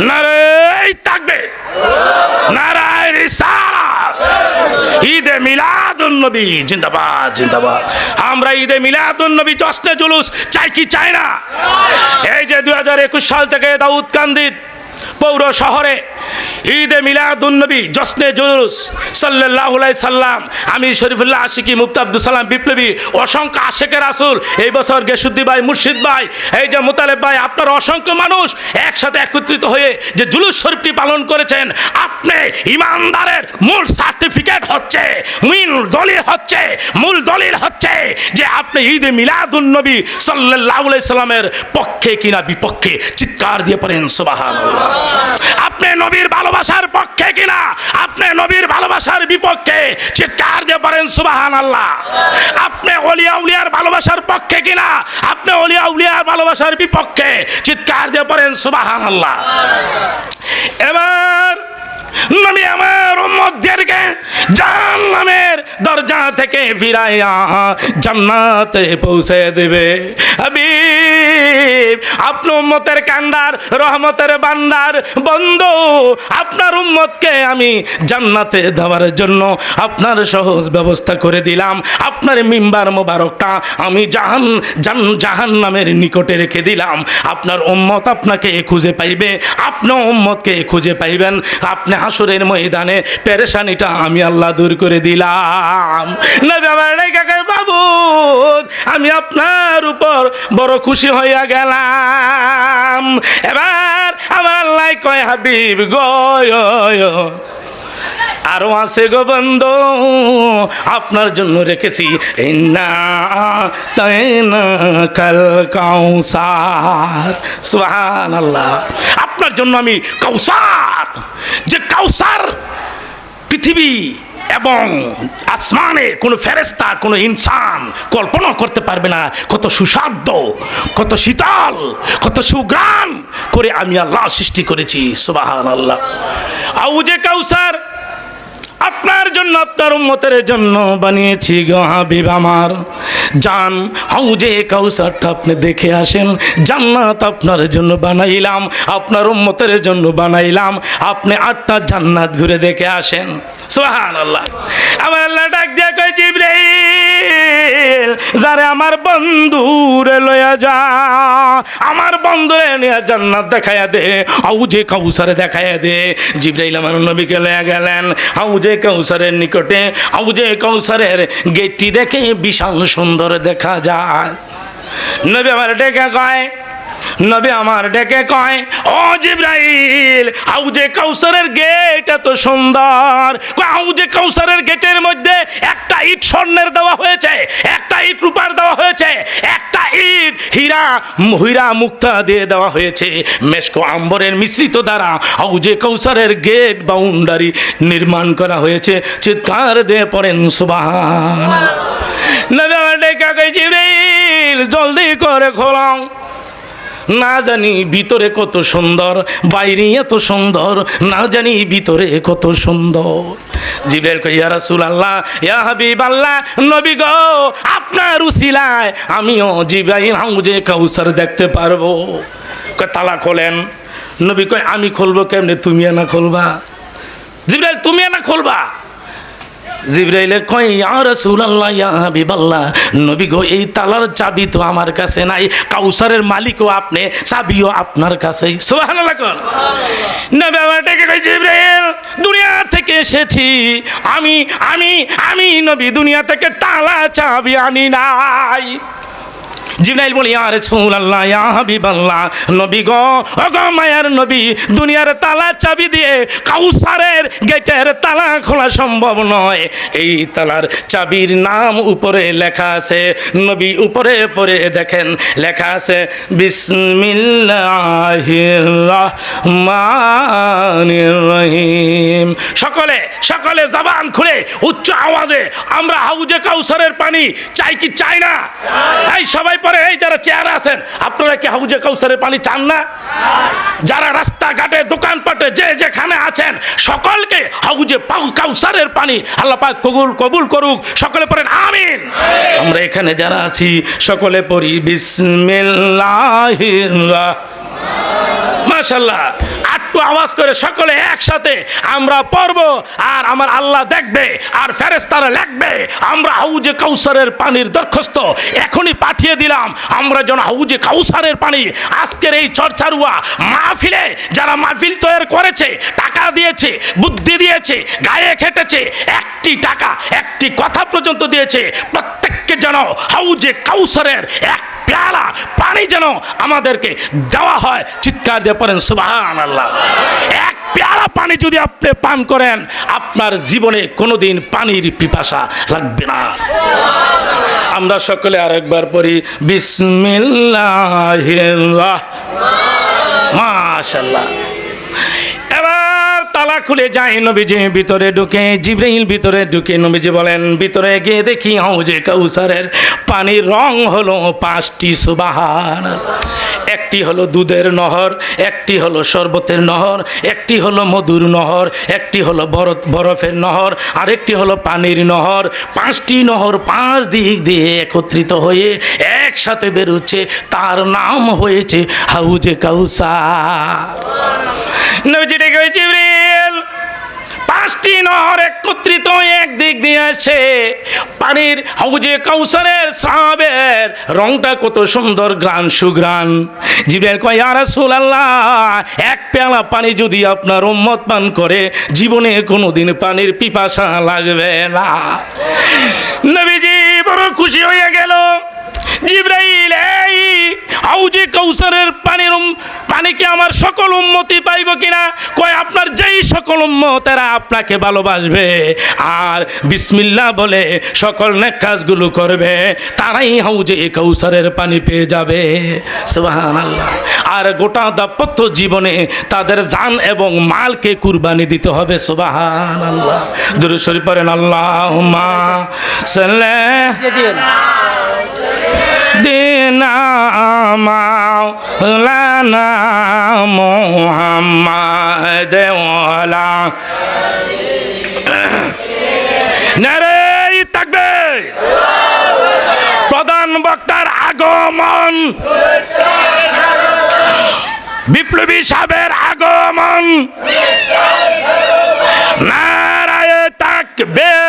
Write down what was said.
নারে তাকবীর, নারায়ে রিসালাত। ঈদে মিলাদুন নবী জিন্দাবাদ জিন্দাবাদ। আমরা ঈদে মিলাদুন নবী জশ্নে জুলুস চাই কি চাই না? এই যে 2021 সাল থেকে দাউদকান্দি পৌর শহরে ঈদে মিলাদুন নবী জশ্নে জুলুস সাল্লাল্লাহু আলাইহি সাল্লাম, আমি শরীফুল্লাহ আশিকি, মুফতি আব্দুল সালাম বিপ্লবী, অসংখ্য আশেকে রাসূল, এই বছর গেসুদ্দি ভাই, মুর্শিদ ভাই, এই যে মোতালেব ভাই, আপনার অসংখ্য মানুষ একসাথে একত্রিত হয়ে যে জুলুস শরীফটি পালন করেছেন, আপনি ইমানদারের মূল সার্টিফিকেট হচ্ছে, মূল দলিল হচ্ছে যে আপনি ঈদে মিলাদুন নবী সাল্লাল্লাহু আলাইহি সাল্লামের পক্ষে কিনা বিপক্ষে। চিৎকার দিয়ে পড়েন সুবহানাল্লাহ। আপনি নবীর ভালোবাসার পক্ষে কিনা আপনি নবীর ভালোবাসার বিপক্ষে? চিৎকার দিয়ে পড়েন সুবহানাল্লাহ। আপনি ওলিয়া উলিয়ার ভালোবাসার পক্ষে কিনা আপনি ওলিয়া উলিয়ার ভালোবাসার বিপক্ষে? চিৎকার দিয়ে পড়েন সুবহানাল্লাহ। এবার নবী আমার উম্মতদেরকে জাহান্নামের দরজা থেকে ফিরাইয়া জান্নাতে পৌঁছে দেবে। হাবিব, আপনি উম্মতের কান্দার, রহমতের বান্দার বন্ধু, আপনার উম্মতকে আমি জান্নাতে দেওয়ার জন্য আপনার সহজ ব্যবস্থা করে দিলাম। আপনার মিম্বার মোবারকটা আমি জাহান্নামের নিকটে রেখে দিলাম। আপনার উম্মত আপনাকে খুঁজে পাইবে, আপনার উম্মতকে খুঁজে পাইবেন। আপনি হাসরের ময়দানে পেরেশানিটা আমি আল্লাহ দূর করে দিলাম। নবী আমার কাকা বাবু, আমি আপনার উপর বড় খুশি হইয়া গেলাম। এবার আমার আল্লাহ কয়, হাবিব গো, আরো আছে গো বন্ধু, আপনার জন্য রেখেছি ইন্না তাইনাকাল কাউসার। সুবহানাল্লাহ। আপনার জন্য আমি কাউসার, যে কাউসার পৃথিবী এবং আসমানে কোনো ফেরেশতা, কোনো ইনসান কল্পনা করতে পারবে না। কত সুস্বাদু, কত শীতল, কত সুঘ্রাণ করে আমি আল্লাহ সৃষ্টি করেছি। সুবহানাল্লাহ। আউজে কাউসার আপনার জন্য, আপনার উম্মতের জন্য বানিয়েছি গো হাবিব আমার। জান, হাউজে কাউসারটা আপনি দেখে আসেন। জান্নাত আপনার জন্য বানাইলাম, আপনার উম্মতের জন্য বানাইলাম। আপনি 8টা জান্নাত ঘুরে দেখে আসেন। সুবহানাল্লাহ। আমার আল্লাহ ডাক দিয়া কয়, জিবরাইল, যারে আমার বন্ধুরে লয়া যা, আমার বন্ধুরে নিয়ে জান্নাত দেখায়া দে, হাউজে কাউসারে দেখায়া দে। জিবরাইল আমার নবীকে লয়া গেলেন হাউজে কাউসারের নিকটে। হাউজে কাউসারের গেটটি দেখে বিশাল সুন্দর দেখা যায়। নবী আমার ডেকে কয়, ও জিবরাইল, হাউজে কাউসারের গেট এত সুন্দর। হাউজে কাউসারের গেটের মধ্যে একটা ইট স্বর্ণের দেওয়া হয়েছে, একটা ইট রূপার দেওয়া হয়েছে, একটা ইট হীরা মুক্তা দিয়ে দেওয়া হয়েছে। মেশক আম্বরের মিশ্রিত দ্বারা হাউজে কাউসারের গেট বাউন্ডারি নির্মাণ করা হয়েছে। চিৎকার দিয়ে পড়েন সুবহানাল্লাহ। নবী আমার ডেকে কয়, জিবরাইল, জলদি করে খোলাও, না জানি ভিতরে কত সুন্দর, বাইরে এত সুন্দর, না জানি ভিতরে কত সুন্দর। জিবরাইল কয়, ইয়া রাসূলুল্লাহ, ইয়া হাবিবাল্লাহ, নবী গো, আপনার উসিলায় আমিও জিবরাইল হাউজে কাউসার দেখতে পারবো। কয়, তালা খোলেন। নবী কয়, আমি খুলবো কেমনে? তুমি না খুলবা? জিবরাইল, তুমি না খুলবা? জিবরাইল কয়, ইয়া রাসূলুল্লাহ, ইয়া হাবিবাল্লাহ, নবী গো, এই তালার চাবি তো আমার কাছে নাই, কাউসারের মালিকও আপনি, চাবিও আপনার কাছেই। সুবহানাল্লাহ। নবী আমার ডেকে কয়, জিবরাইল, দুনিয়া থেকে এসেছি আমি নবী, দুনিয়া থেকে তালা চাবি আনি নাই। জিবরাইল বলি, ইয়া রাসূলুল্লাহ, ইয়া হাবিবাল্লাহ, নবী গো, ওগো মায়ার নবী, দুনিয়ার তালা চাবি দিয়ে কাউসারের গেটের তালা খোলা সম্ভব নয়। এই তালার চাবির নাম উপরে লেখা আছে। নবী উপরে পড়ে দেখেন, লেখা আছে বিসমিল্লাহির রহমানির রহিম। সকলে জবান খুলে উচ্চ আওয়াজে আমরা হাউজে কাউসারের পানি চাই কি চাই না? এই সবাই পরে, এই যারা চেয়ারে আছেন, আপনারা কি হাউজে কাউসারের পানি চান না? যারা রাস্তাঘাটে, দোকানপাটে, যে যেখানে আছেন, সকলকে হাউজে কাউসারের পানি আল্লাহ পাক কবুল করুক। সকলে পড়েন আমিন। আমরা এখানে যারা আছি সকলে পড়ি বিসমিল্লাহির রাহমানির মাশাআল্লাহ, একটু আওয়াজ করে সকলে একসাথে আমরা পড়ব, আর আমার আল্লাহ দেখবে আর ফেরেশতারা লিখবে। আমরা হাউজে কাউসারের পানির দরখাস্ত এখনই পাঠিয়ে দিলাম, আমরা যেন হাউজে কাউসারের পানি আজকের এই চর্চারুয়া মাহফিলে যারা মাহফিল তৈরি করেছে, টাকা দিয়েছে, বুদ্ধি দিয়েছে, গায়ে খেটেছে, একটি টাকা একটি কথা পর্যন্ত দিয়েছে, প্রত্যেককে যেন হাউজে কাউসারের এক পেয়ালা পানি যেন আমাদেরকে দেওয়া হয়। চিৎকার দিয়ে পড়েন সুবহানাল্লাহ। এক পেয়ালা পানি যদি আপনি পান করেন, আপনার জীবনে কোনোদিন পানির পিপাসা লাগবে না। আমরা সকলে আরেকবার পড়ি বিসমিল্লাহির মাশাআল্লাহ। এবার তালা খুলে যায়, নবীজি ভিতরে ঢুকে, জিবরাইল ভিতরে ঢুকে, নবীজি বলেন ভিতরে গিয়ে দেখি হাউজে কাউসারের পানির রং হলো 5টি। সুবহানাল্লাহ। একটি হলো দুধের নহর, একটি হলো শরবতের নহর, একটি হলো মধুর নহর, একটি হলো বরফের নহর, আরেকটি হলো পানির নহর। 5টি নহর 5 দিক দিয়ে একত্রিত হয়ে একসাথে বেরোচ্ছে, তার নাম হয়েছে হাউজে কাউসার। নবীজি ডেকে জিবরিল, 5টি নহর একত্রিত এক দিক দিয়ে আসে, পানির হাউজে কাউসারের স্রাবের রংটা কত সুন্দর, গ্রান সুগ্রান। জিবরিল কয় ইয়া রাসূলুল্লাহ, এক পেয়ালা পানি যদি আপনার উম্মত পান করে, জীবনে কোনোদিন পানির পিপাসা লাগবে না। নবীজি বড় খুশি হয়ে গেল। জিবরাইল, এই হাউজে কাউসারের পানিকে আমার সকল উম্মতি পাইব কিনা? কয় আপনার যেই সকল উম্মতেরা আপনাকে ভালোবাসবে আর বিসমিল্লাহ বলে সকল নেক কাজগুলো করবে, তারাই হাউজে কাউসারের পানি পেয়ে যাবে। সুবহানাল্লাহ। আর গোটা দাম্পত্য জীবনে তাদের জান এবং মালকে কুরবানি দিতে হবে। সুবহানাল্লাহ। দুরূদ শরীফ পড়েন, আল্লাহুম্মা সাল্লি দিনা মাওলানা মুহাম্মাদ ওয়ালা নারে তাকবীর। প্রধান বক্তার আগমন, বিপ্লবী সাহেবের আগমন, নারায়ে তাকবীর।